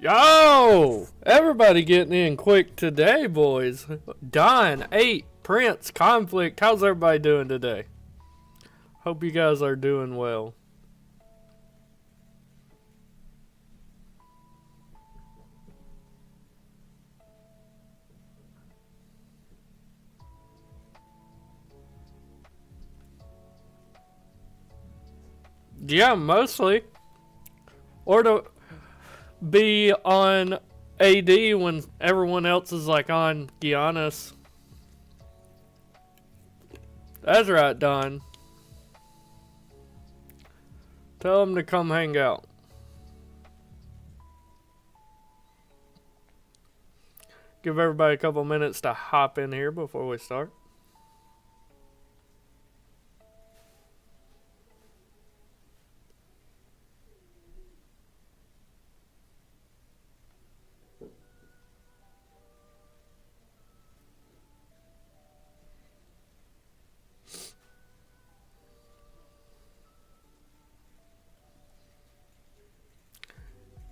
Yo! Everybody getting in quick today, boys. Don, 8, Prince, Conflict. How's everybody doing today? Hope you guys are doing well. Yeah, mostly. Or to be on AD when everyone else is like on Giannis. That's right, Don. Tell him to come hang out. Give everybody a couple minutes to hop in here before we start.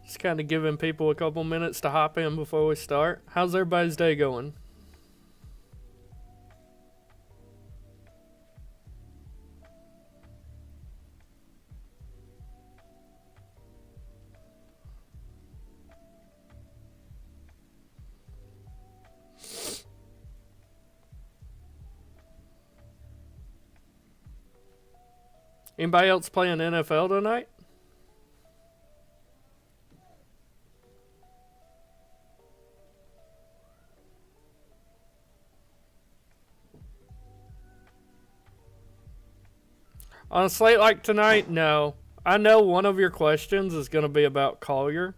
Just kind of giving people a couple minutes to hop in before we start. How's everybody's day going? Anybody else playing NFL tonight? On a slate like tonight, no. I know one of your questions is going to be about Collier.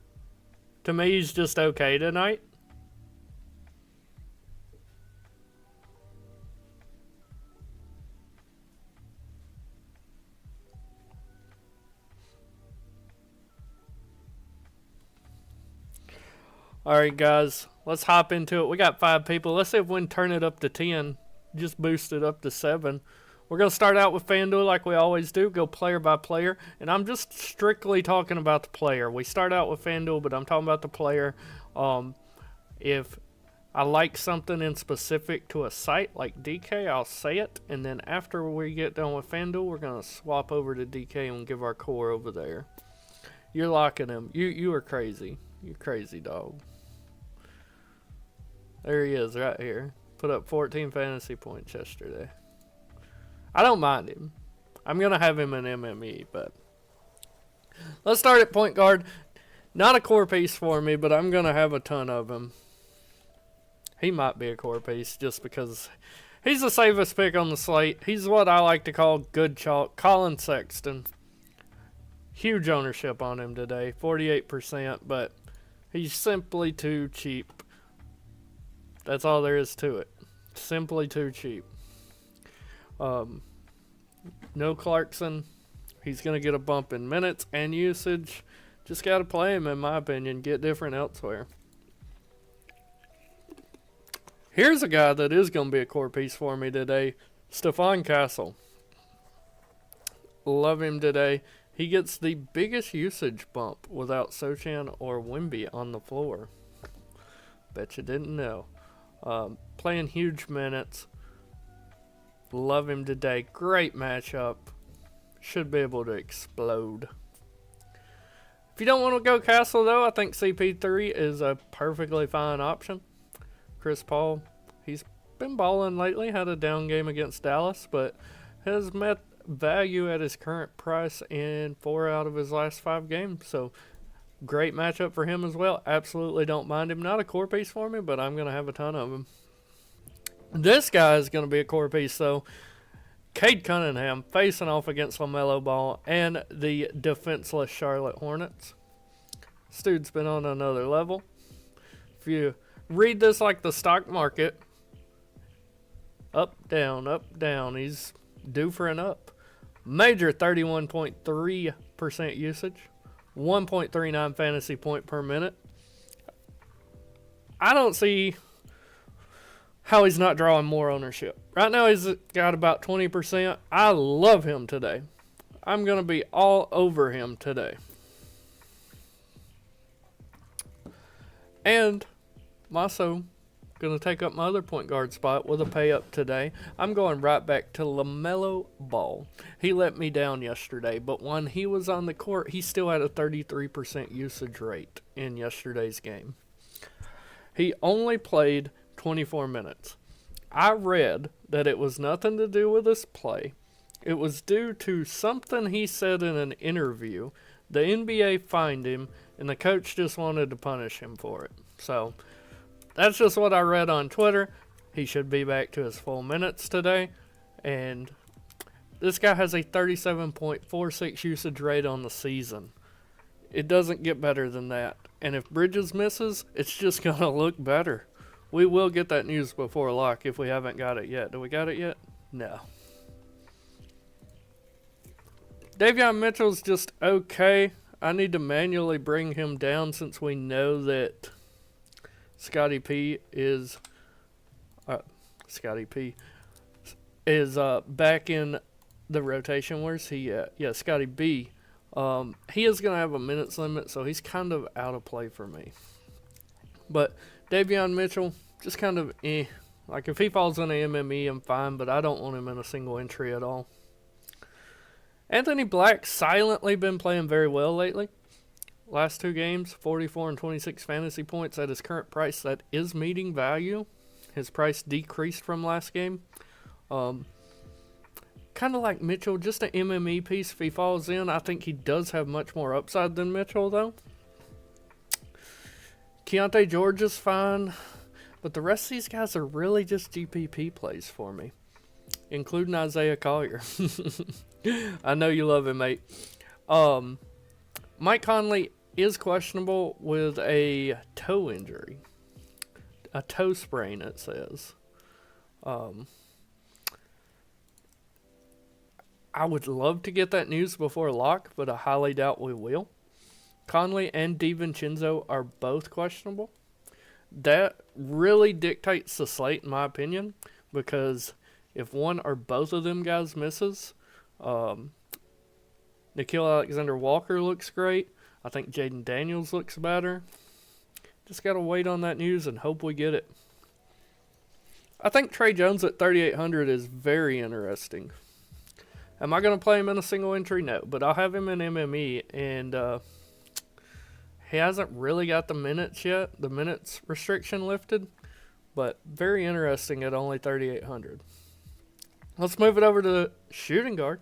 To me, he's just okay tonight. Alright, guys. Let's hop into it. We got 5 people. Let's see if we can turn it up to 10. Just boost it up to 7. We're going to start out with FanDuel like we always do. Go player by player. And I'm just strictly talking about the player. We start out with FanDuel, but I'm talking about the player. If I like something in specific to a site like DK, I'll say it. And then after we get done with FanDuel, we're going to swap over to DK and give our core over there. You're locking him. You are crazy. You're crazy, dog. There he is right here. Put up 14 fantasy points yesterday. I don't mind him. I'm going to have him in MME, but let's start at point guard. Not a core piece for me, but I'm going to have a ton of him. He might be a core piece just because he's the safest pick on the slate. He's what I like to call good chalk. Colin Sexton. Huge ownership on him today. 48%, but he's simply too cheap. That's all there is to it. Simply too cheap. No Clarkson. He's going to get a bump in minutes and usage. Just got to play him, in my opinion. Get different elsewhere. Here's a guy that is going to be a core piece for me today. Stephon Castle. Love him today. He gets the biggest usage bump without Sochan or Wemby on the floor. Bet you didn't know. Playing huge minutes. Love him today. Great matchup. Should be able to explode. If you don't want to go Castle, though, I think CP3 is a perfectly fine option. Chris Paul, he's been balling lately. Had a down game against Dallas, but has met value at his current price in 4 out of his last 5 games. So, great matchup for him as well. Absolutely don't mind him. Not a core piece for me, but I'm going to have a ton of him. This guy is going to be a core piece, though. Cade Cunningham facing off against LaMelo Ball and the defenseless Charlotte Hornets. This dude's been on another level. If you read this like the stock market, up, down, he's due for an up. Major 31.3% usage. 1.39 fantasy point per minute. I don't see how he's not drawing more ownership. Right now he's got about 20%. I love him today. I'm going to be all over him today. And I'm also going to take up my other point guard spot with a pay up today. I'm going right back to LaMelo Ball. He let me down yesterday, but when he was on the court, he still had a 33% usage rate in yesterday's game. He only played 24 minutes. I read that it was nothing to do with his play. It was due to something he said in an interview. The NBA fined him, and the coach just wanted to punish him for it. So that's just what I read on Twitter. He should be back to his full minutes today. And this guy has a 37.46 usage rate on the season. It doesn't get better than that. And if Bridges misses, it's just going to look better. We will get that news before lock if we haven't got it yet. Do we got it yet? No. Davion Mitchell's just okay. I need to manually bring him down since we know that Scotty P is back in the rotation. Where's he at? Yeah, Scotty B. He is going to have a minutes limit, so he's kind of out of play for me. But Davion Mitchell, just kind of eh. Like, if he falls in a MME, I'm fine, but I don't want him in a single entry at all. Anthony Black's silently been playing very well lately. Last 2 games, 44 and 26 fantasy points at his current price. That is meeting value. His price decreased from last game. Kind of like Mitchell, just an MME piece. If he falls in, I think he does have much more upside than Mitchell, though. Keontae George is fine. But the rest of these guys are really just GPP plays for me, including Isaiah Collier. I know you love him, mate. Mike Conley is questionable with a toe injury. A toe sprain, it says. I would love to get that news before lock, but I highly doubt we will. Conley and DiVincenzo are both questionable. That really dictates the slate, in my opinion, because if one or both of them guys misses, Nickeil Alexander-Walker looks great. I think Jaden Daniels looks better. Just got to wait on that news and hope we get it. I think Trey Jones at 3,800 is very interesting. Am I going to play him in a single entry? No, but I'll have him in MME, and he hasn't really got the minutes yet, the minutes restriction lifted, but very interesting at only 3,800. Let's move it over to shooting guard.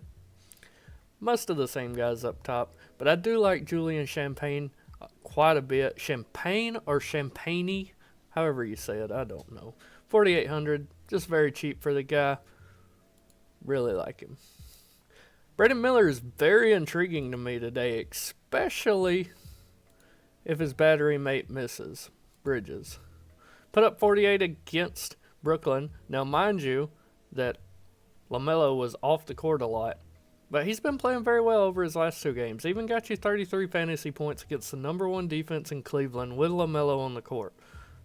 Most of the same guys up top, but I do like Julian Champagne quite a bit. Champagne or Champagne, however you say it, I don't know. 4,800, just very cheap for the guy. Really like him. Brandon Miller is very intriguing to me today, especially if his battery mate misses. Bridges. Put up 48 against Brooklyn. Now, mind you, that LaMelo was off the court a lot, but he's been playing very well over his last 2 games. Even got you 33 fantasy points against the number 1 defense in Cleveland with LaMelo on the court.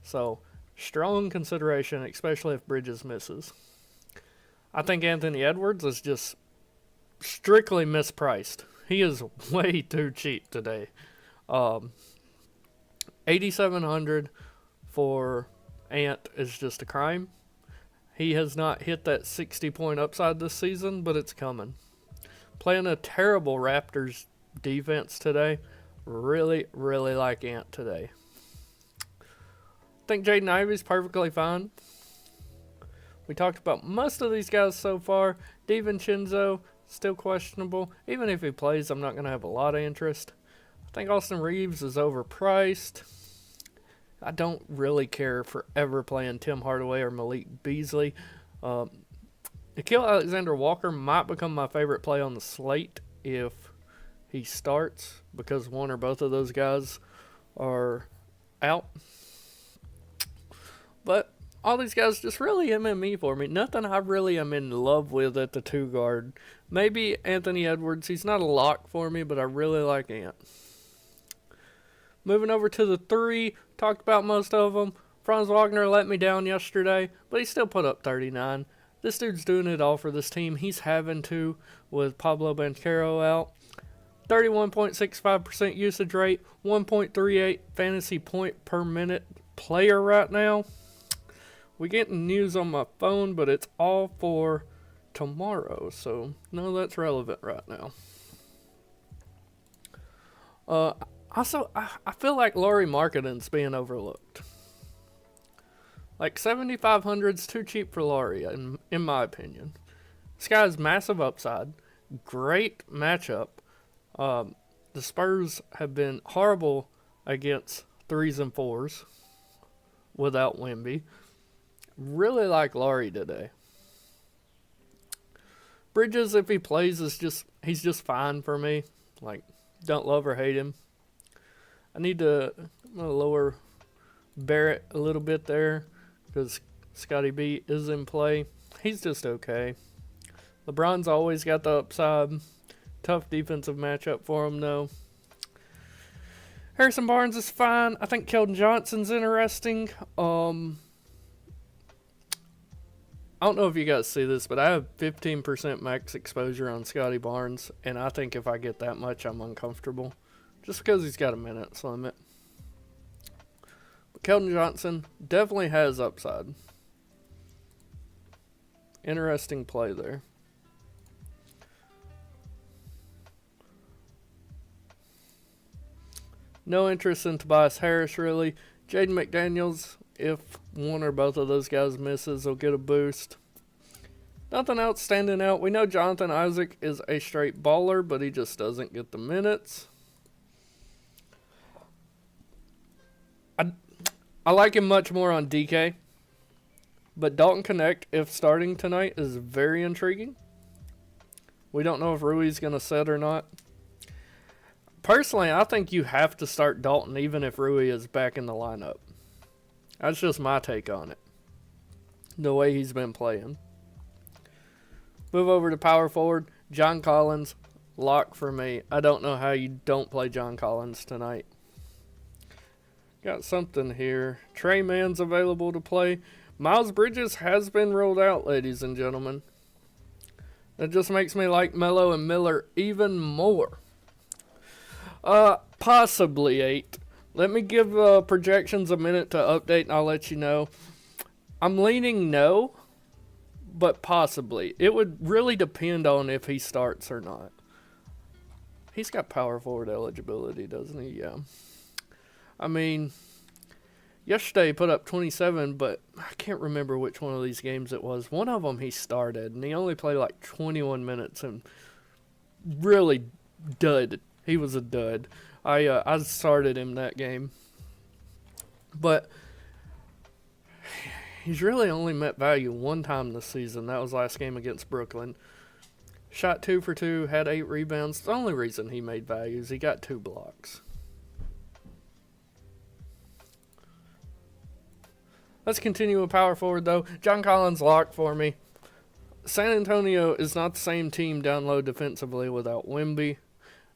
So, strong consideration, especially if Bridges misses. I think Anthony Edwards is just strictly mispriced. He is way too cheap today. 8,700 for Ant is just a crime. He has not hit that 60-point upside this season, but it's coming. Playing a terrible Raptors defense today. Really, really like Ant today. I think Jaden Ivey's perfectly fine. We talked about most of these guys so far. DiVincenzo, still questionable. Even if he plays, I'm not going to have a lot of interest. I think Austin Reeves is overpriced. I don't really care for ever playing Tim Hardaway or Malik Beasley. Nickeil Alexander-Walker might become my favorite play on the slate if he starts, because one or both of those guys are out. But all these guys just really MME for me. Nothing I really am in love with at the 2 guard. Maybe Anthony Edwards. He's not a lock for me, but I really like Ant. Moving over to the 3. Talked about most of them. Franz Wagner let me down yesterday, but he still put up 39. This dude's doing it all for this team. He's having to with Pablo Banchero out. 31.65% usage rate, 1.38 fantasy point per minute player right now. We're getting news on my phone, but it's all for tomorrow, so no, that's relevant right now. Also, I feel like Laurie marketing's being overlooked. Like 7,500's too cheap for Laurie, in my opinion. This guy has massive upside, great matchup. The Spurs have been horrible against 3s and 4s without Wemby. Really like Laurie today. Bridges, if he plays, he's just fine for me. Like, don't love or hate him. I'm gonna lower Barrett a little bit there because Scotty B is in play. He's just okay. LeBron's always got the upside. Tough defensive matchup for him, though. Harrison Barnes is fine. I think Keldon Johnson's interesting. I don't know if you guys see this, but I have 15% max exposure on Scotty Barnes, and I think if I get that much, I'm uncomfortable. Just because he's got a minutes limit. But Keldon Johnson definitely has upside. Interesting play there. No interest in Tobias Harris, really. Jaden McDaniels, if one or both of those guys misses, will get a boost. Nothing else standing out. We know Jonathan Isaac is a straight baller, but he just doesn't get the minutes. I like him much more on DK. But Dalton Connect, if starting tonight, is very intriguing. We don't know if Rui's going to set or not. Personally, I think you have to start Dalton even if Rui is back in the lineup. That's just my take on it. The way he's been playing. Move over to power forward. John Collins, lock for me. I don't know how you don't play John Collins tonight. Got something here. Trey Mann's available to play. Miles Bridges has been rolled out, ladies and gentlemen. That just makes me like Melo and Miller even more. Possibly 8. Let me give projections a minute to update and I'll let you know. I'm leaning no, but possibly. It would really depend on if he starts or not. He's got power forward eligibility, doesn't he? Yeah. I mean, yesterday he put up 27, but I can't remember which one of these games it was. One of them he started, and he only played like 21 minutes and really dud. He was a dud. I started him that game. But he's really only met value one time this season. That was last game against Brooklyn. Shot 2 for 2, had 8 rebounds. The only reason he made value is he got 2 blocks. Let's continue with power forward, though. John Collins locked for me. San Antonio is not the same team down low defensively without Wemby.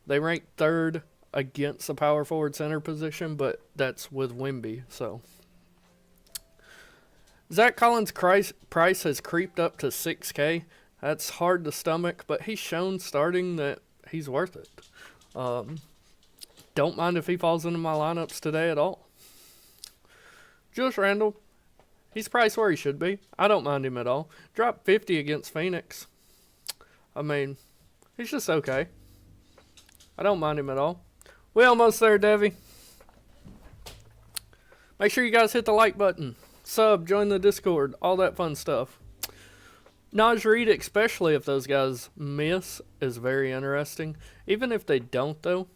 They rank 3rd against the power forward center position, but that's with Wemby, so. Zach Collins' price has creeped up to $6K. That's hard to stomach, but he's shown starting that he's worth it. Don't mind if he falls into my lineups today at all. Julius Randle, he's priced where he should be. I don't mind him at all. Dropped 50 against Phoenix. I mean, he's just okay. I don't mind him at all. We almost there, Devi. Make sure you guys hit the like button. Sub, join the Discord, all that fun stuff. Naj Reid, especially if those guys miss, is very interesting. Even if they don't, though.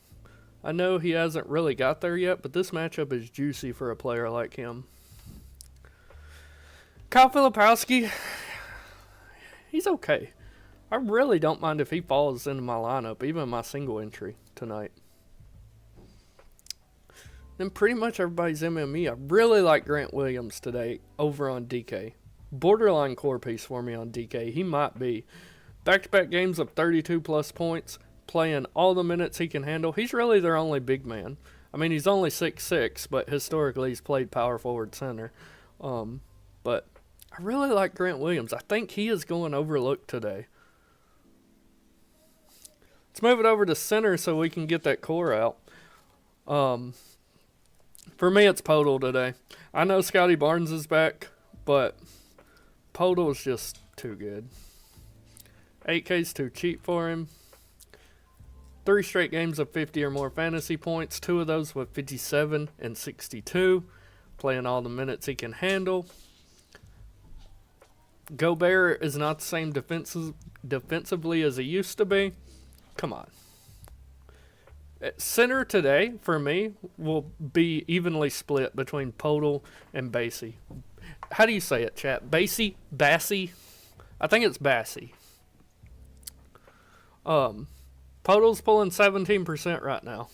I know he hasn't really got there yet, but this matchup is juicy for a player like him. Kyle Filipowski, he's okay. I really don't mind if he falls into my lineup, even my single entry tonight. Then pretty much everybody's MME. I really like Grant Williams today over on DK. Borderline core piece for me on DK. He might be. Back-to-back games of 32-plus points, playing all the minutes he can handle. He's really their only big man. I mean, he's only 6'6", but historically he's played power forward center. But I really like Grant Williams. I think he is going overlooked today. Let's move it over to center so we can get that core out. For me, it's Podol today. I know Scotty Barnes is back, but Podol is just too good. 8K's too cheap for him. 3 straight games of 50 or more fantasy points. 2 of those with 57 and 62. Playing all the minutes he can handle. Gobert is not the same defensively as he used to be. Come on. Center today, for me, will be evenly split between Podol and Bassey. How do you say it, chat? Bassey? Bassey? I think it's Bassey. Podol's pulling 17% right now.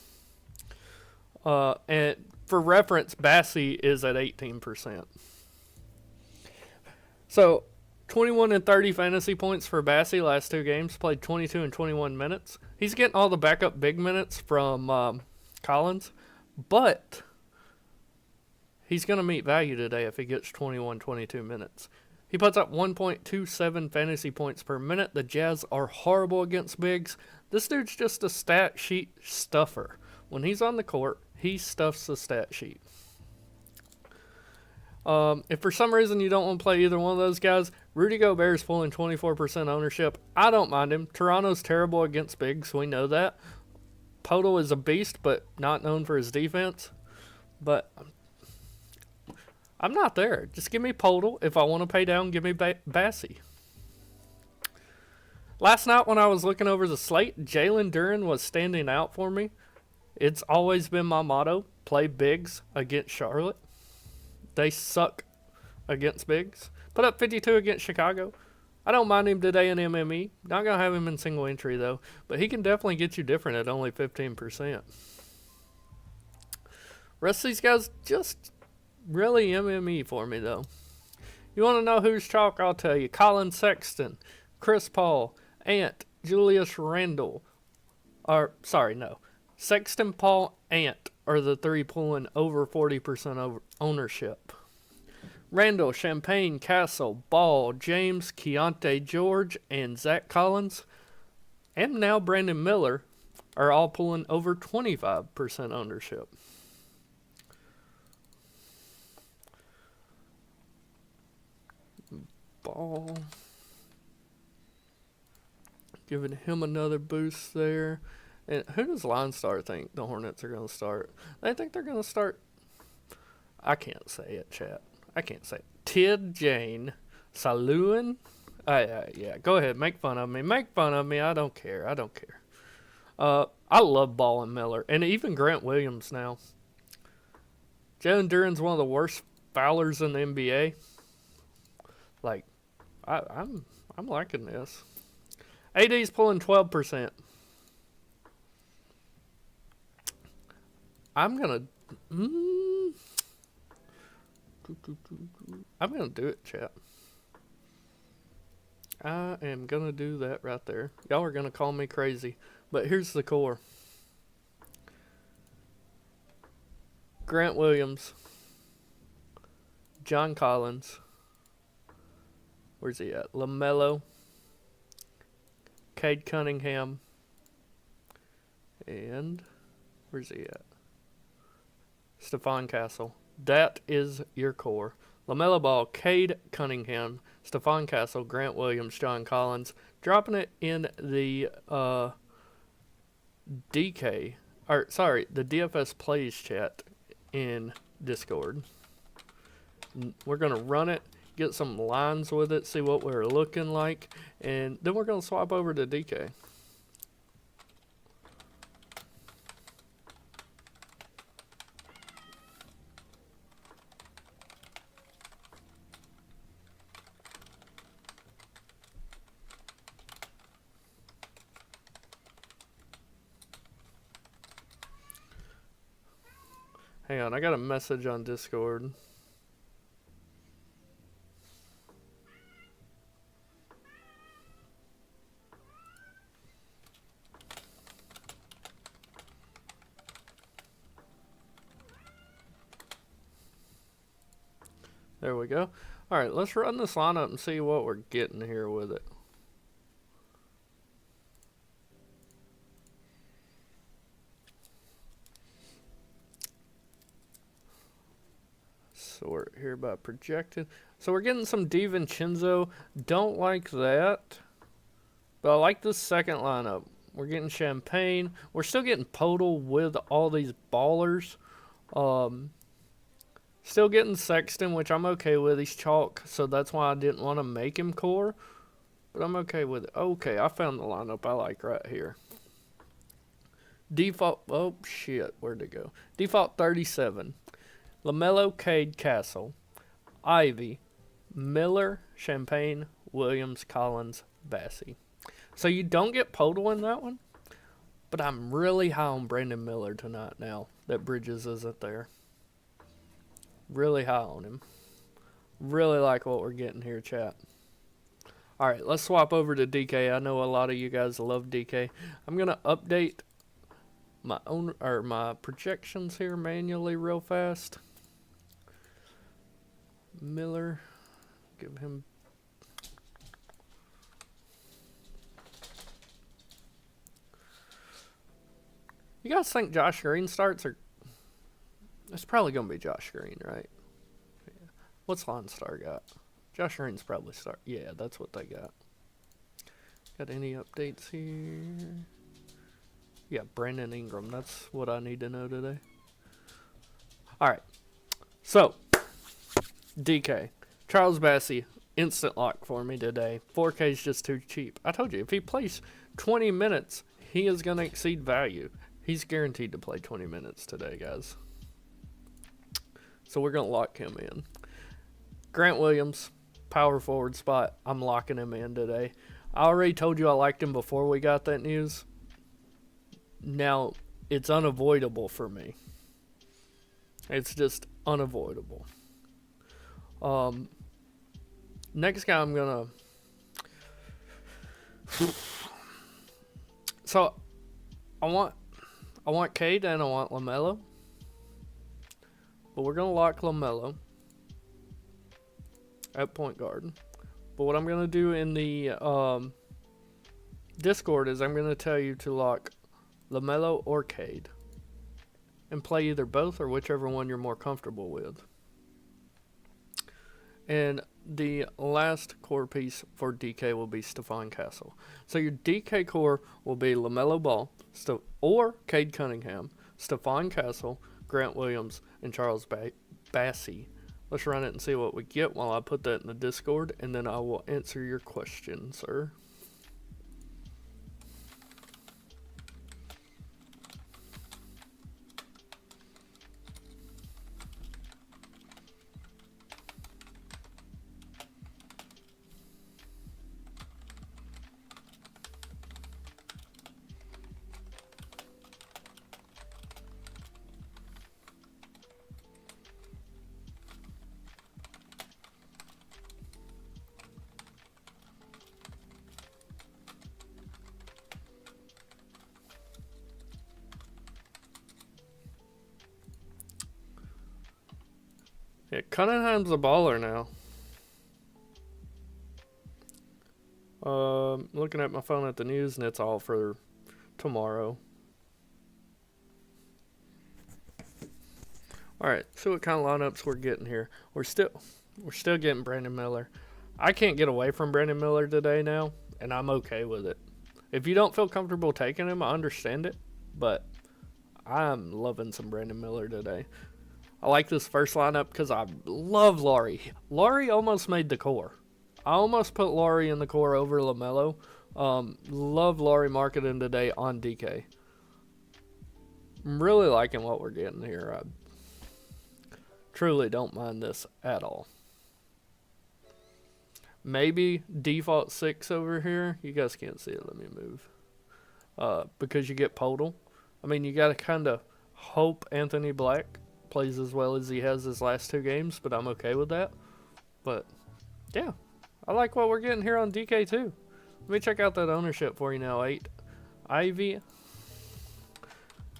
And for reference, Bassey is at 18%. So, 21 and 30 fantasy points for Bassey last 2 games. Played 22 and 21 minutes. He's getting all the backup big minutes from Collins. But he's going to meet value today if he gets 21, 22 minutes. He puts up 1.27 fantasy points per minute. The Jazz are horrible against bigs. This dude's just a stat sheet stuffer. When he's on the court, he stuffs the stat sheet. If for some reason you don't want to play either one of those guys, Rudy Gobert's pulling 24% ownership. I don't mind him. Toronto's terrible against bigs. We know that. Podol is a beast, but not known for his defense. But I'm not there. Just give me Podol. If I want to pay down, give me Bassey. Last night when I was looking over the slate, Jalen Duren was standing out for me. It's always been my motto, play bigs against Charlotte. They suck against bigs. Put up 52 against Chicago. I don't mind him today in MME. Not going to have him in single entry, though. But he can definitely get you different at only 15%. Rest of these guys just really MME for me, though. You want to know who's chalk? I'll tell you. Colin Sexton, Chris Paul, Ant, Julius Randle. Sexton, Paul, Ant are the 3 pulling over 40% ownership. Randall, Champagne, Castle, Ball, James, Keontae George, and Zach Collins, and now Brandon Miller, are all pulling over 25% ownership. Ball. Giving him another boost there. And who does Line Star think the Hornets are going to start? They think they're going to start. I can't say it, chat. I can't say it. Tid Jane Saluin. Yeah, go ahead. Make fun of me. Make fun of me. I don't care. I love Ball and Miller. And even Grant Williams now. Jalen Duren's one of the worst foulers in the NBA. Like, I'm liking this. AD's pulling 12%. I'm gonna do it, chat. I am gonna do that right there. Y'all are gonna call me crazy, but here's the core. Grant Williams, John Collins. Where's he at? LaMelo, Cade Cunningham, and where's he at? Stephon Castle. That is your core. LaMelo Ball, Cade Cunningham, Stephon Castle, Grant Williams, John Collins. Dropping it in the the DFS plays chat in Discord. We're going to run it, get some lines with it, see what we're looking like, and then we're going to swap over to DK. Hang on, I got a message on Discord. There we go. Alright, let's run this lineup and see what we're getting here with it. here by projected. So we're getting some DiVincenzo. Don't like that. But I like this second lineup. We're getting Champagne. We're still getting Podol with all these ballers. Still getting Sexton, which I'm okay with. He's chalk, so that's why I didn't want to make him core. But I'm okay with it. Okay, I found the lineup I like right here. Default, oh shit, where'd it go? Default 37. LaMelo, Cade, Castle, Ivy, Miller, Champagne, Williams, Collins, Bassey. So you don't get Podol in that one, but I'm really high on Brandon Miller tonight now that Bridges isn't there. Really high on him. Really like what we're getting here, chat. Alright, let's swap over to DK. I know a lot of you guys love DK. I'm going to update my projections here manually real fast. Miller, give him. You guys think Josh Green starts, or it's probably gonna be Josh Green, right? Yeah. What's Line Star got? Josh Green's probably start. Yeah, that's what they got. Got any updates here? Yeah, Brandon Ingram. That's what I need to know today. All right. So, DK. Charles Bassey, instant lock for me today. 4K is just too cheap. I told you, if he plays 20 minutes, he is going to exceed value. He's guaranteed to play 20 minutes today, guys. So we're going to lock him in. Grant Williams, power forward spot. I'm locking him in today. I already told you I liked him before we got that news. Now, it's unavoidable for me. It's just unavoidable. Next guy I'm gonna. So, I want Cade and I want LaMelo, but we're gonna lock LaMelo at point guard. But what I'm gonna do in the Discord is I'm gonna tell you to lock LaMelo or Cade and play either both or whichever one you're more comfortable with. And the last core piece for DK will be Stephon Castle. So your DK core will be LaMelo Ball or Cade Cunningham, Stephon Castle, Grant Williams, and Charles Bassey. Let's run it and see what we get while I put that in the Discord, and then I will answer your question, sir. Yeah, Cunningham's a baller now. Looking at my phone at the news, and it's all for tomorrow. Alright, so what kind of lineups we're getting here. We're still getting Brandon Miller. I can't get away from Brandon Miller today now, and I'm okay with it. If you don't feel comfortable taking him, I understand it, but I'm loving some Brandon Miller today. I like this first lineup because I love Laurie. Laurie almost made the core. I almost put Laurie in the core over LaMelo. Love Laurie marketing today on DK. I'm really liking what we're getting here. I truly don't mind this at all. Maybe default 6 over here. You guys can't see it. Let me move. Because you get Podol. I mean, you got to kind of hope Anthony Black plays as well as he has his last 2 games, but I'm okay with that. But, yeah. I like what we're getting here on DK too. Let me check out that ownership for you now. 8. Ivy.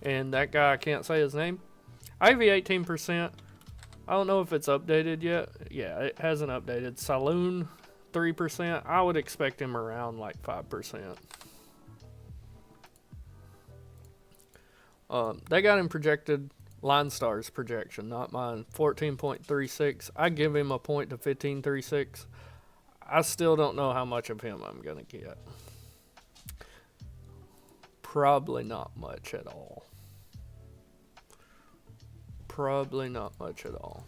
And that guy, I can't say his name. Ivy 18%. I don't know if it's updated yet. Yeah, it hasn't updated. Saloon 3%. I would expect him around like 5%. They got him projected Line Star's projection, not mine. 14.36. I give him a point to 15.36. I still don't know how much of him I'm going to get. Probably not much at all. Probably not much at all.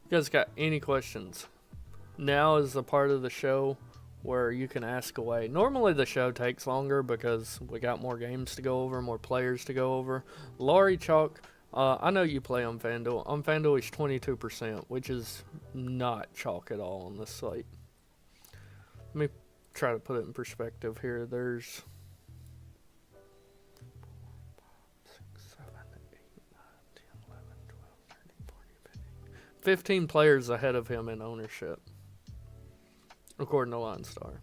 You guys got any questions? Now is the part of the show where you can ask away. Normally the show takes longer because we got more games to go over, more players to go over. Laurie Chalk, I know you play on FanDuel. On FanDuel he's 22%, which is not chalk at all on this slate. Let me try to put it in perspective here. There's 15 players ahead of him in ownership, according to Line Star.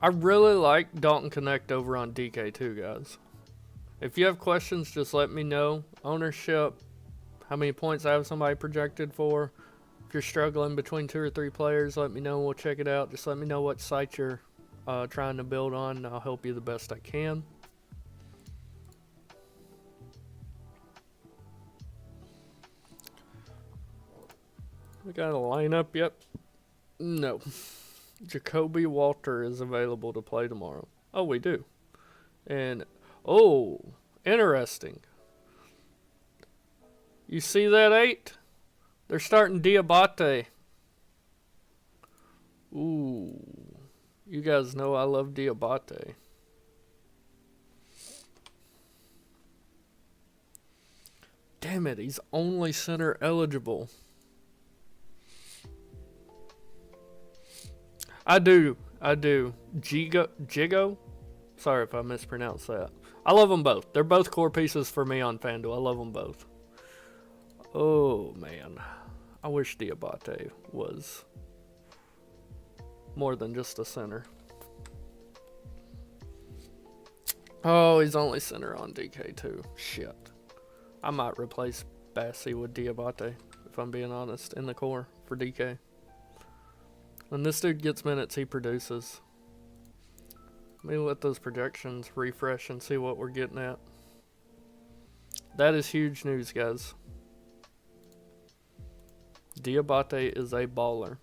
I really like Dalton Connect over on DK2, guys. If you have questions, just let me know. Ownership, how many points I have somebody projected for. If you're struggling between 2 or 3 players, let me know. We'll check it out. Just let me know what site you're trying to build on, and I'll help you the best I can. We got a lineup yet? No. Jacoby Walter is available to play tomorrow. Oh, we do. And, oh, interesting. You see that 8? They're starting Diabate. Ooh. You guys know I love Diabate. Damn it, he's only center eligible. I do. Jigo? Sorry if I mispronounced that. I love them both. They're both core pieces for me on FanDuel. I love them both. Oh, man. I wish Diabate was more than just a center. Oh, he's only center on DK2. Shit. I might replace Bassie with Diabate, if I'm being honest, in the core for DK. When this dude gets minutes, he produces. Let me let those projections refresh and see what we're getting at. That is huge news, guys. Diabate is a baller.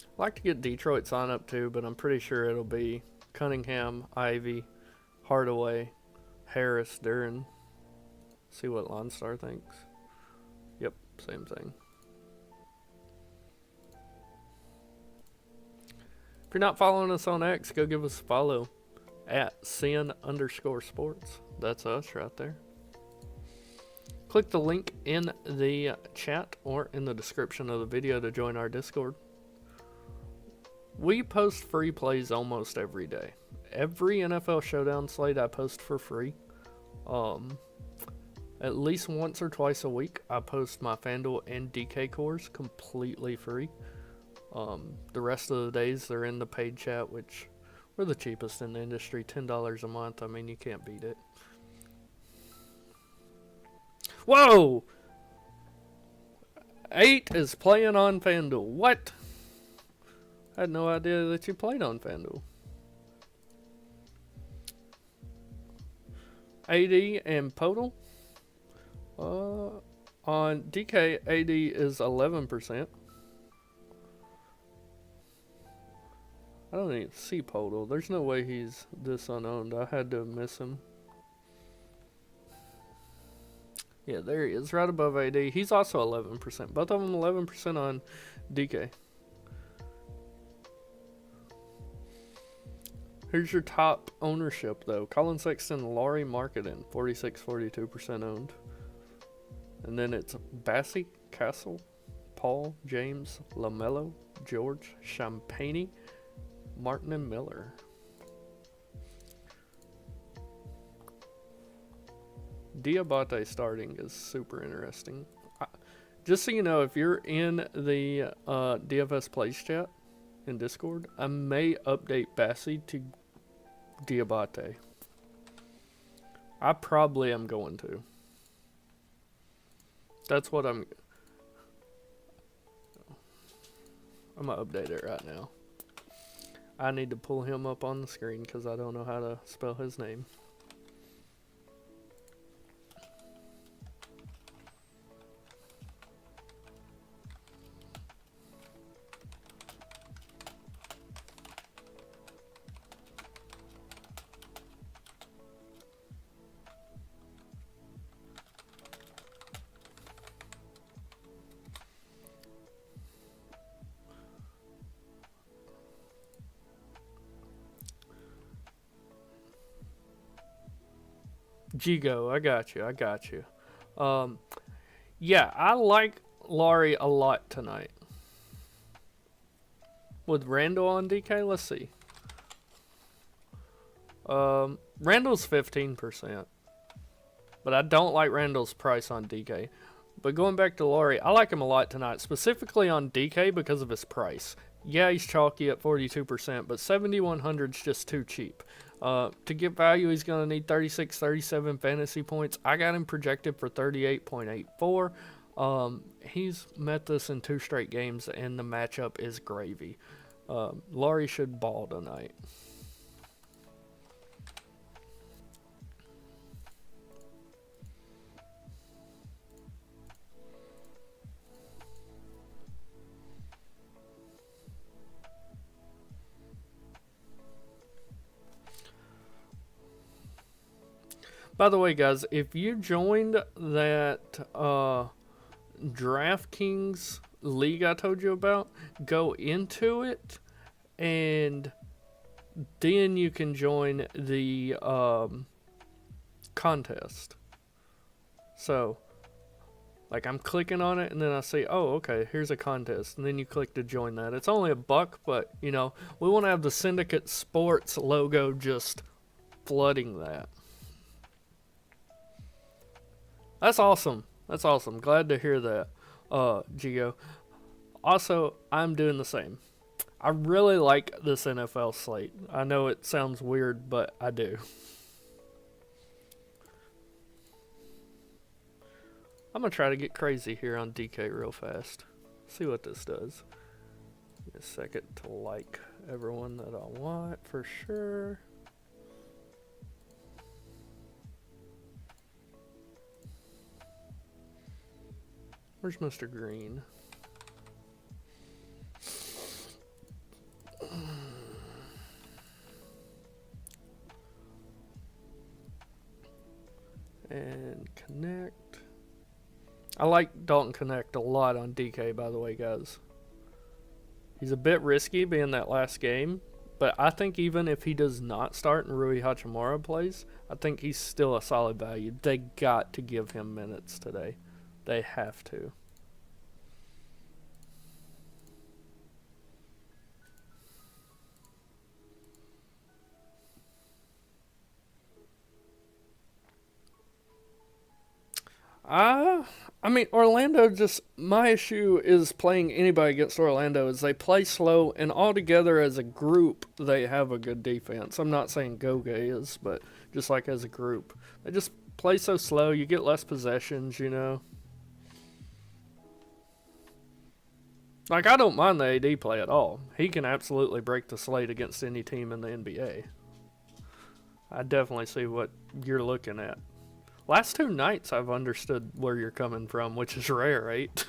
I'd like to get Detroit sign up too, but I'm pretty sure it'll be Cunningham, Ivy, Hardaway, Harris, Duran. See what Line Star thinks. Yep, same thing. If you're not following us on X, go give us a follow at @sin_sports. That's us right there. Click the link in the chat or in the description of the video to join our Discord. We post free plays almost every day. Every NFL Showdown slate I post for free. At least once or twice a week, I post my FanDuel and DK cores completely free. The rest of the days, they're in the paid chat, which we're the cheapest in the industry, $10 a month. I mean, you can't beat it. Whoa! 8 is playing on FanDuel. What? I had no idea that you played on FanDuel. AD and Podal. On DK, AD is 11%. I don't even see Podal. There's no way he's this unowned. I had to miss him. Yeah, there he is, right above AD. He's also 11%. Both of them 11% on DK. Here's your top ownership, though. Colin Sexton, Laurie Marketing, 42% owned. And then it's Bassey, Castle, Paul, James, LaMelo, George, Champagne, Martin, and Miller. Diabate starting is super interesting. Just so you know, if you're in the DFS Plays chat in Discord, I may update Bassey to Diabate. I probably am going to. That's what I'm gonna update it right now. I need to pull him up on the screen because I don't know how to spell his name. Gigo, I got you. Yeah, I like Laurie a lot tonight. With Randall on DK, let's see. Randall's 15%. But I don't like Randall's price on DK. But going back to Laurie, I like him a lot tonight, specifically on DK because of his price. Yeah, he's chalky at 42%, but 7,100 is just too cheap. To get value, he's going to need 36, 37 fantasy points. I got him projected for 38.84. He's met this in 2 straight games, and the matchup is gravy. Laurie should ball tonight. By the way, guys, if you joined that DraftKings league I told you about, go into it, and then you can join the contest. So, like, I'm clicking on it, and then I say, oh, okay, here's a contest, and then you click to join that. It's only $1, but, you know, we want to have the Syndicate Sports logo just flooding that. That's awesome. That's awesome. Glad to hear that, Gio. Also, I'm doing the same. I really like this NFL slate. I know it sounds weird, but I do. I'm going to try to get crazy here on DK real fast. See what this does. Give me a second to like everyone that I want for sure. Where's Mr. Green? And connect. I like Dalton Connect a lot on DK, by the way, guys. He's a bit risky being that last game, but I think even if he does not start and Rui Hachimura plays, I think he's still a solid value. They got to give him minutes today. They have to. I mean, Orlando just, my issue is playing anybody against Orlando is they play slow, and altogether as a group, they have a good defense. I'm not saying Goga is, but just like as a group. They just play so slow, you get less possessions, you know. Like, I don't mind the AD play at all. He can absolutely break the slate against any team in the NBA. I definitely see what you're looking at. Last 2 nights I've understood where you're coming from, which is rare, right?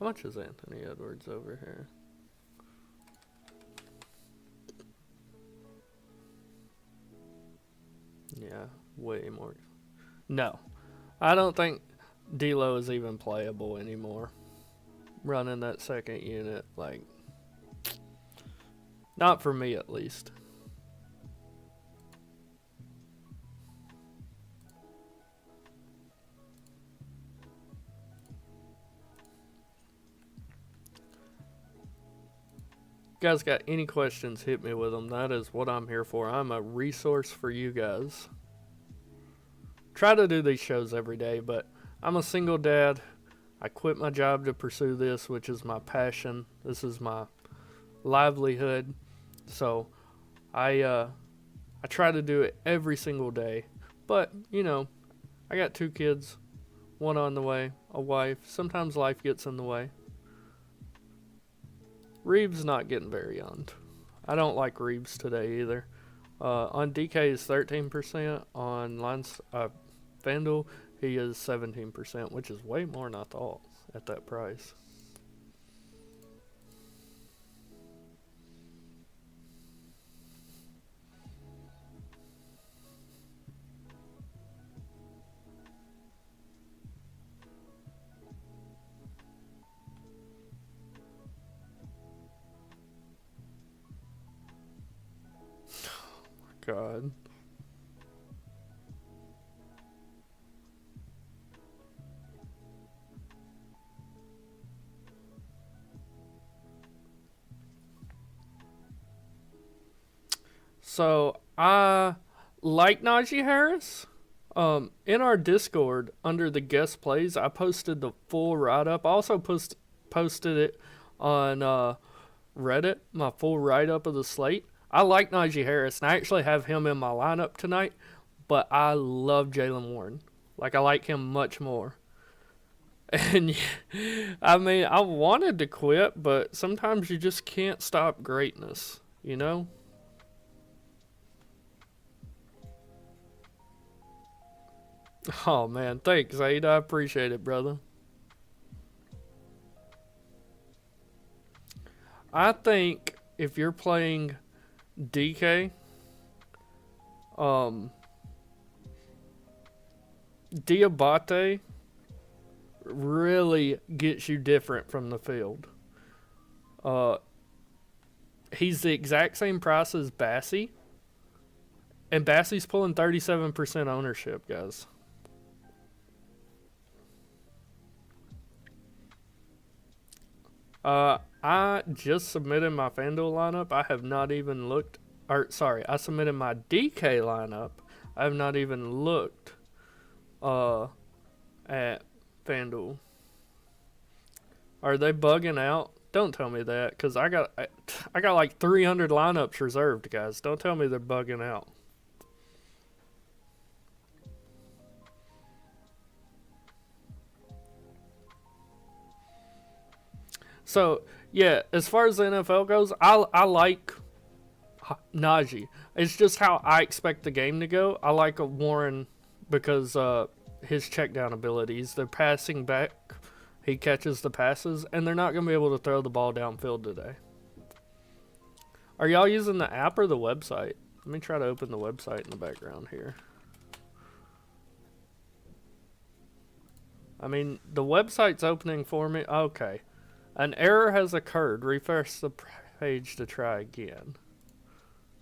How much is Anthony Edwards over here? Yeah, way more. No, I don't think D'Lo is even playable anymore. Running that second unit, like, not for me at least. Guys got any questions, hit me with them. That is what I'm here for. I'm a resource for you guys. Try to do these shows every day, but I'm a single dad. I quit my job to pursue this, which is my passion. This is my livelihood. So I try to do it every single day. But, you know, I got 2 kids, 1 on the way, a wife. Sometimes life gets in the way. Reeves not getting very owned. I don't like Reeves today either. On DK is 13%. On lines, FanDuel, he is 17%, which is way more than I thought at that price. God. So I like Najee Harris. In our Discord under the guest plays, I posted the full write-up. I also posted it on Reddit, my full write-up of the slate. I like Najee Harris, and I actually have him in my lineup tonight, but I love Jaylen Warren. Like, I like him much more. And, I mean, I wanted to quit, but sometimes you just can't stop greatness, you know? Oh, man, thanks, Aid. I appreciate it, brother. I think if you're playing DK, Diabate really gets you different from the field. He's the exact same price as Bassey, and Bassey's pulling 37% ownership, guys. I just submitted my FanDuel lineup. I have not even looked. Or sorry, I submitted my DK lineup. I have not even looked at FanDuel. Are they bugging out? Don't tell me that, because I got like 300 lineups reserved, guys. Don't tell me they're bugging out. So, yeah, as far as the NFL goes, I like Najee. It's just how I expect the game to go. I like Warren because his check down abilities. They're passing back. He catches the passes, and they're not going to be able to throw the ball downfield today. Are y'all using the app or the website? Let me try to open the website in the background here. I mean, the website's opening for me. Okay. An error has occurred. Refresh the page to try again.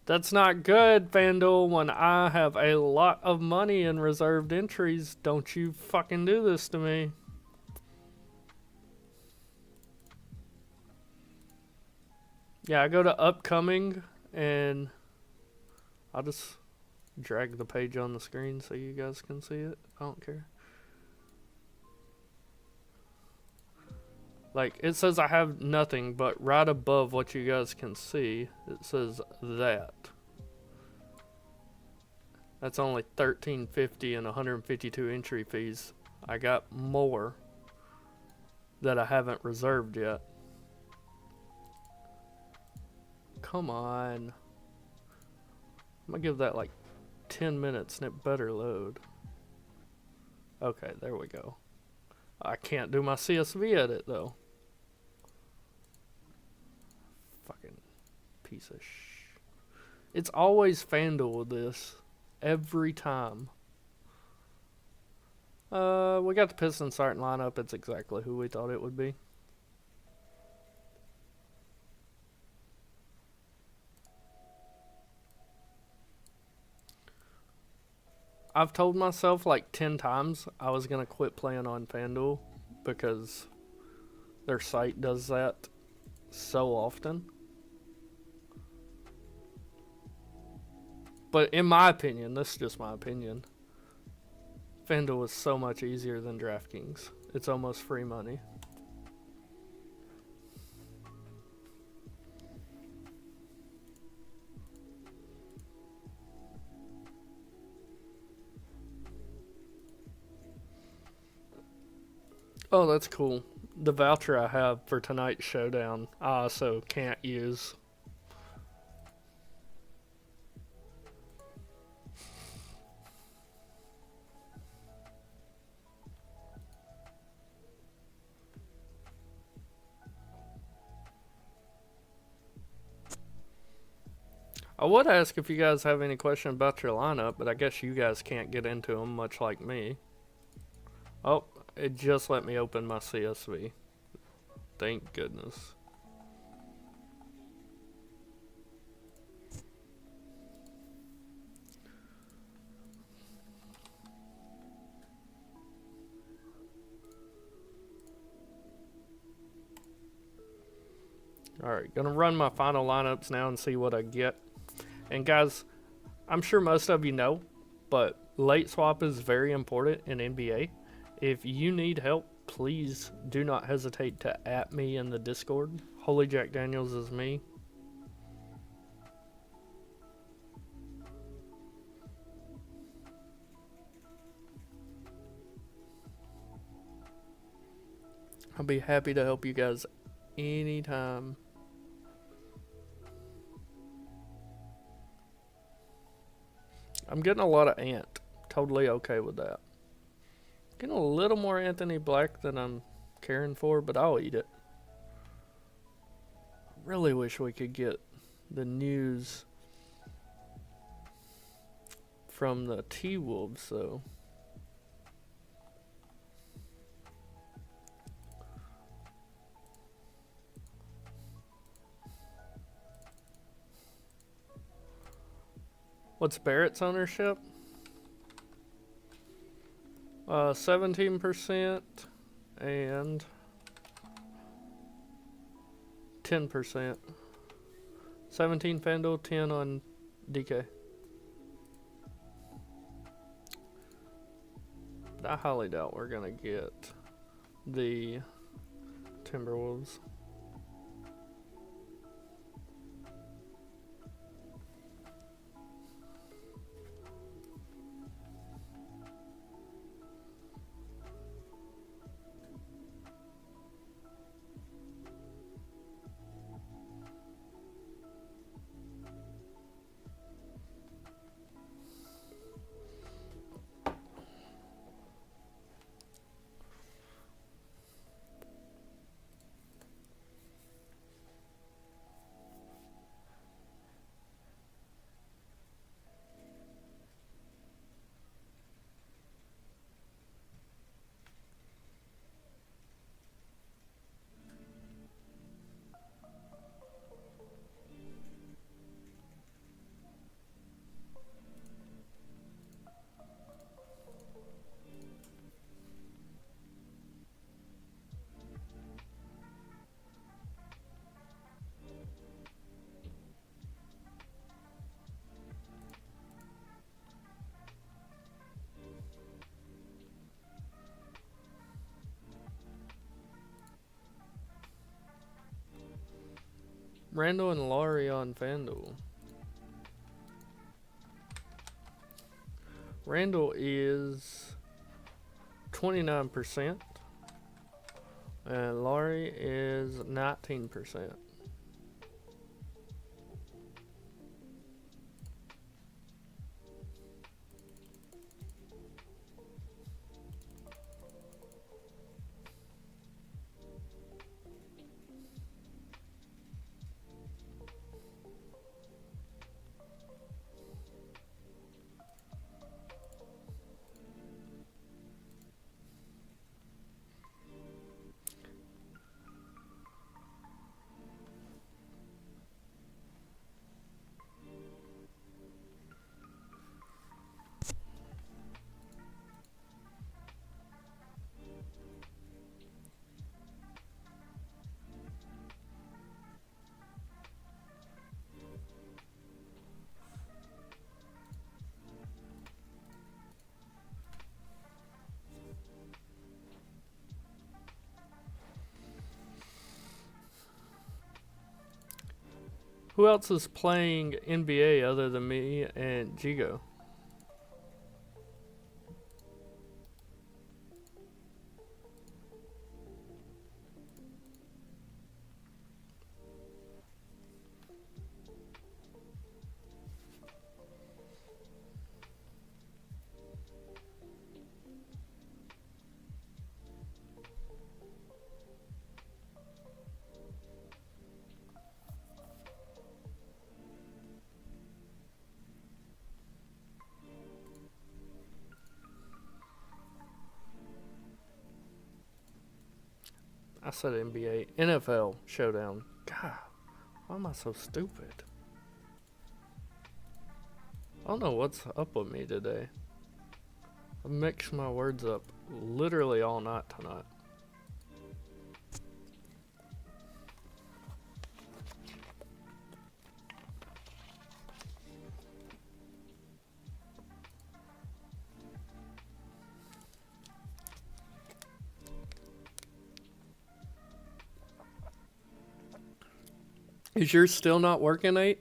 That's not good, FanDuel, when I have a lot of money in reserved entries. Don't you fucking do this to me. Yeah, I go to upcoming, and I'll just drag the page on the screen so you guys can see it. I don't care. Like, it says I have nothing, but right above what you guys can see, it says that. That's only $13.50 and 152 entry fees. I got more that I haven't reserved yet. Come on. I'm gonna give that like 10 minutes and it better load. Okay, there we go. I can't do my CSV edit though. piece of shh. It's always FanDuel with this. Every time. We got the Pistons starting lineup. It's exactly who we thought it would be. I've told myself like 10 times I was going to quit playing on FanDuel because their site does that so often. But in my opinion, this is just my opinion, FanDuel is so much easier than DraftKings. It's almost free money. Oh, that's cool. The voucher I have for tonight's showdown, I also can't use. I would ask if you guys have any question about your lineup, but I guess you guys can't get into them, much like me. Oh, it just let me open my CSV. Thank goodness. Alright, gonna run my final lineups now and see what I get. And guys, I'm sure most of you know, but late swap is very important in NBA. If you need help, please do not hesitate to @ me in the Discord. Holy Jack Daniels is me. I'll be happy to help you guys anytime. I'm getting a lot of Ant. Totally okay with that. Getting a little more Anthony Black than I'm caring for, but I'll eat it. I really wish we could get the news from the T-Wolves, though. What's Barrett's ownership? 17% and 10%. 17 FanDuel, 10 on DK. But I highly doubt we're gonna get the Timberwolves. Randall and Laurie on FanDuel. Randall is 29% and Laurie is 19%. Who else is playing NBA other than me and Jigo? I said NBA. NFL Showdown. God, why am I so stupid? I don't know what's up with me today. I mix my words up literally all night tonight. Is yours still not working, Nate?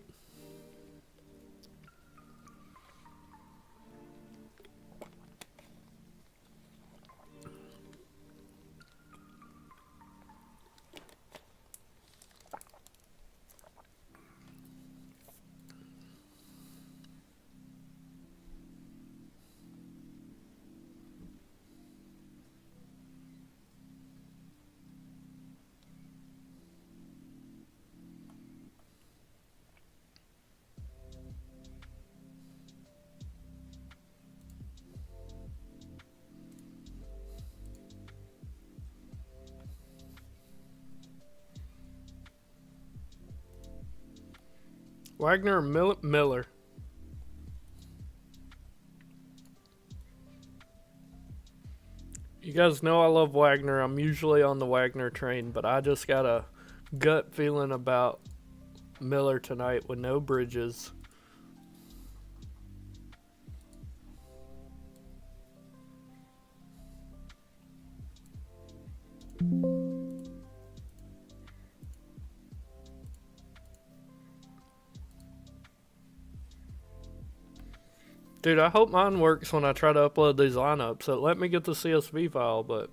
Wagner or Miller? You guys know I love Wagner. I'm usually on the Wagner train, but I just got a gut feeling about Miller tonight with no Bridges. Dude, I hope mine works when I try to upload these lineups. So let me get the CSV file, but...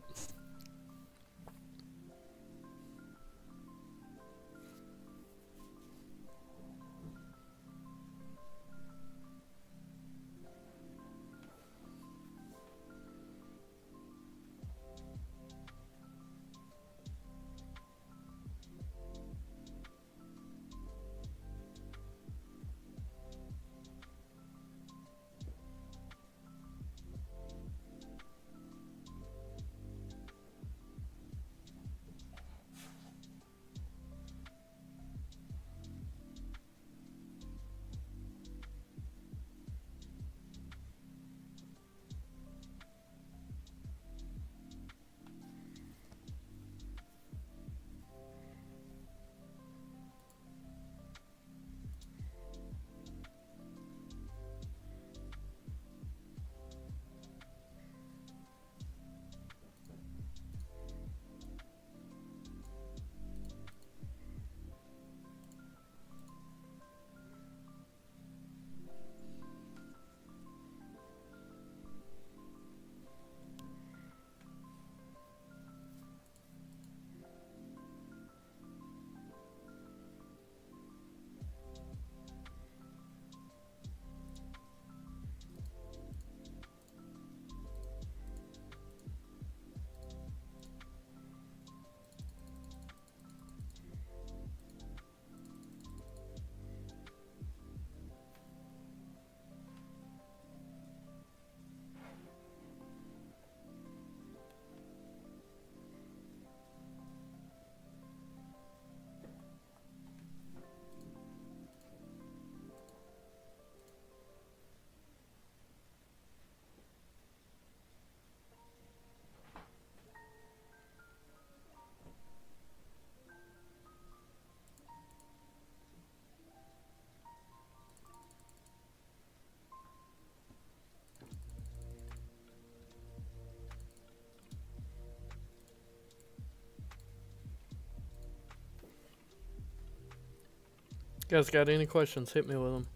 Guys, got any questions? Hit me with them.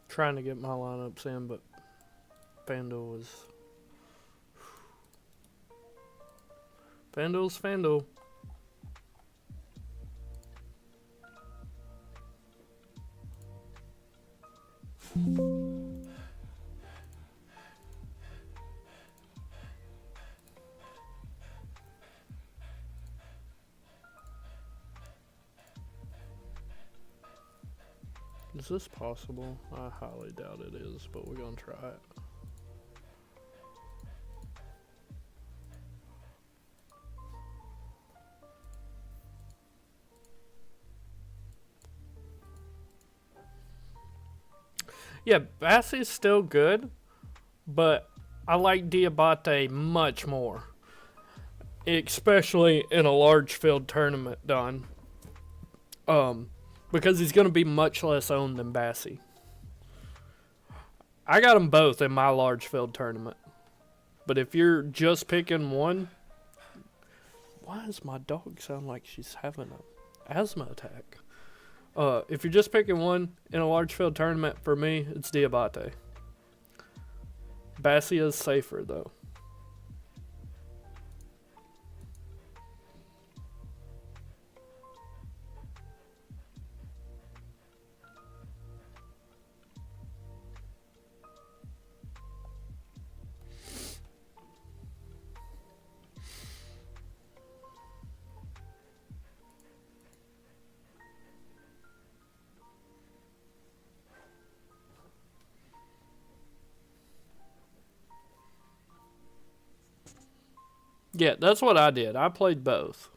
Trying to get my lineups in, but FanDuel was... FanDuel's FanDuel. Is this possible? I highly doubt it is, but we're gonna try it. Yeah, Bassie's still good, but I like Diabate much more. Especially in a large field tournament done. Because he's going to be much less owned than Bassie. I got them both in my large field tournament. But if you're just picking one... Why does my dog sound like she's having an asthma attack? If you're just picking one in a large field tournament, for me, it's Diabate. Bassie is safer, though. Yeah, that's what I did. I played both.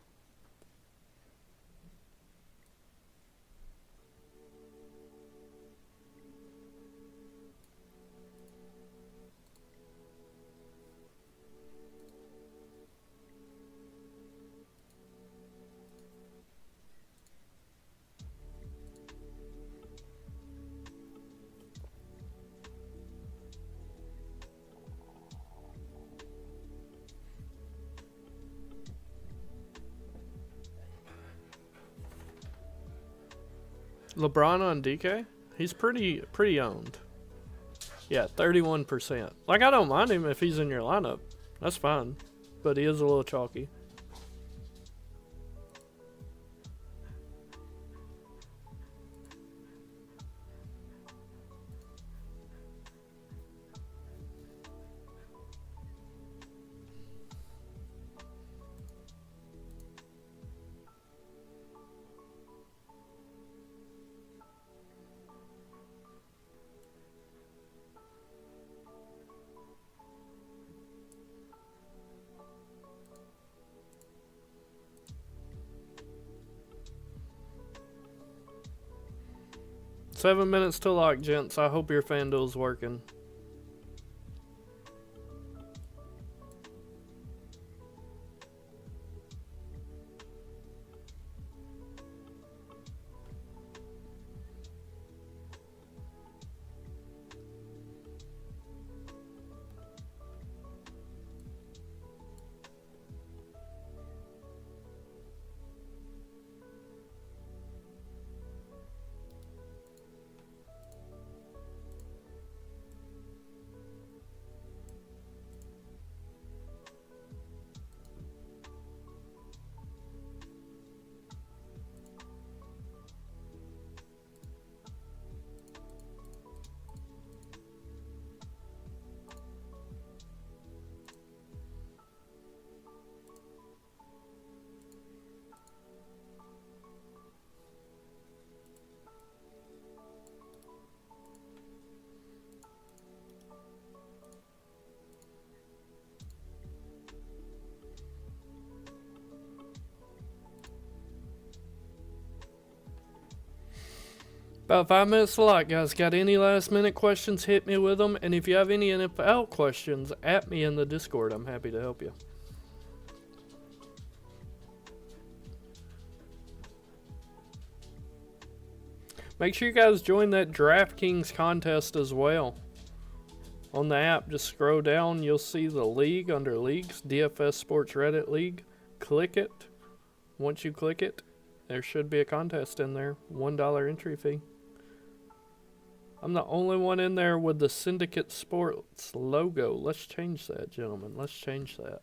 LeBron on DK? He's pretty owned. Yeah, 31%. Like, I don't mind him if he's in your lineup. That's fine. But he is a little chalky. Seven minutes to lock, gents. I hope your FanDuel's working. About 5 minutes a lot, guys. Got any last minute questions, hit me with them. And if you have any NFL questions, at me in the Discord. I'm happy to help you. Make sure you guys join that DraftKings contest as well. On the app, just scroll down. You'll see the league under leagues, DFS Sports Reddit League. Click it. Once you click it, there should be a contest in there. $1 entry fee. I'm the only one in there with the Syndicate Sports logo. Let's change that, gentlemen. Let's change that.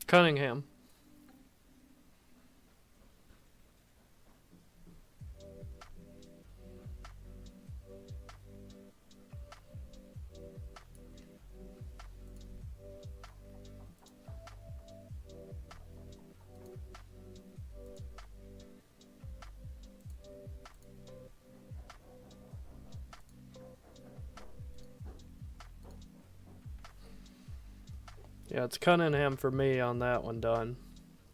Cunningham. Yeah, it's Cunningham for me on that one, done.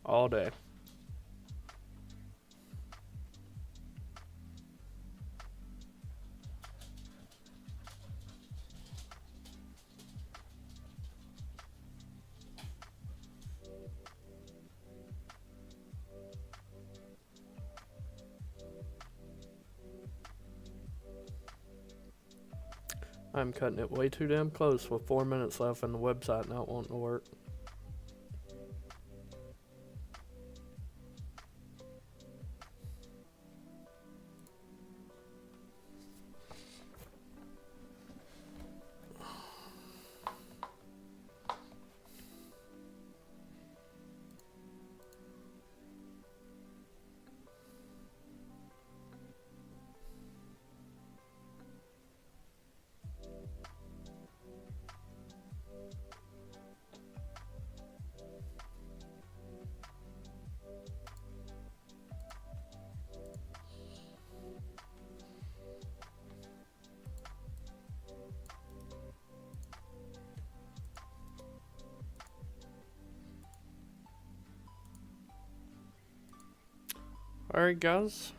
All day. I'm cutting it way too damn close with 4 minutes left and the website not wanting to work. Alright guys,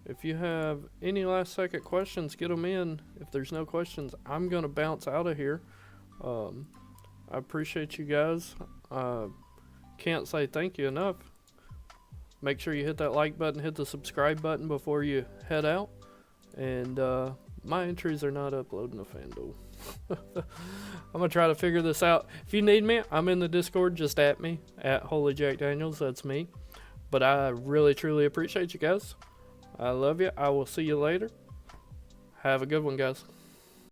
if you have any last second questions, get them in. If there's no questions, I'm going to bounce out of here. I appreciate you guys. Can't say thank you enough. Make sure you hit that like button, hit the subscribe button before you head out. And my entries are not uploading to FanDuel. I'm going to try to figure this out. If you need me, I'm in the Discord. Just at me, at Holy Jack Daniels. That's me. But I really, truly appreciate you guys. I love you. I will see you later. Have a good one, guys.